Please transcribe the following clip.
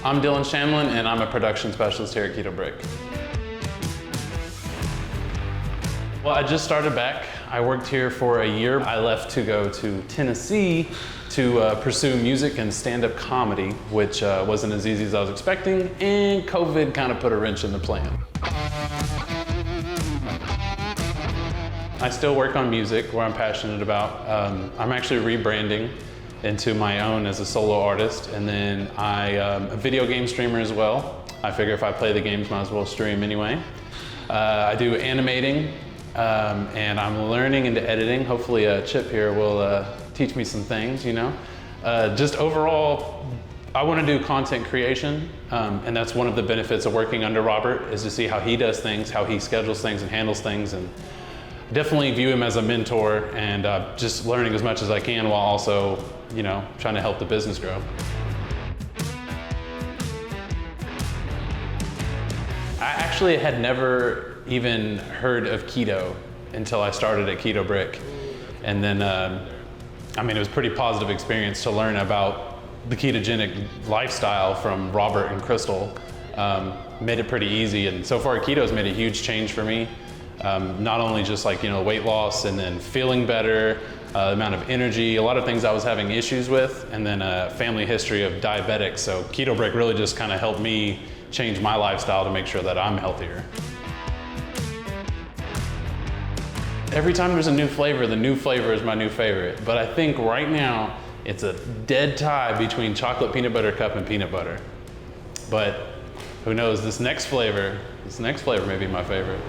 I'm Dylan Shamlin, and I'm a production specialist here at Keto Brick. Well, I just started back. I worked here for a year. I left to go to Tennessee to pursue music and stand-up comedy, which wasn't as easy as I was expecting, and COVID kind of put a wrench in the plan. I still work on music, where I'm passionate about. I'm actually rebranding into my own as a solo artist, and then I'm a video game streamer as well. I figure if I play the games, might as well stream anyway. I do animating, and I'm learning into editing. Hopefully Chip here will teach me some things, you know. Just overall, I want to do content creation, and that's one of the benefits of working under Robert, is to see how he does things, how he schedules things and handles things, and definitely view him as a mentor, and just learning as much as I can while also, you know, trying to help the business grow. I actually had never even heard of keto until I started at Keto Brick. And then, I mean, it was a pretty positive experience to learn about the ketogenic lifestyle from Robert and Crystal. Made it pretty easy, and so far keto's made a huge change for me. Not only just like, you know, weight loss and then feeling better, the amount of energy, a lot of things I was having issues with, and then a family history of diabetics. So Keto Brick really just kind of helped me change my lifestyle to make sure that I'm healthier. Every time there's a new flavor, the new flavor is my new favorite. But I think right now, it's a dead tie between chocolate peanut butter cup and peanut butter. But who knows, this next flavor may be my favorite.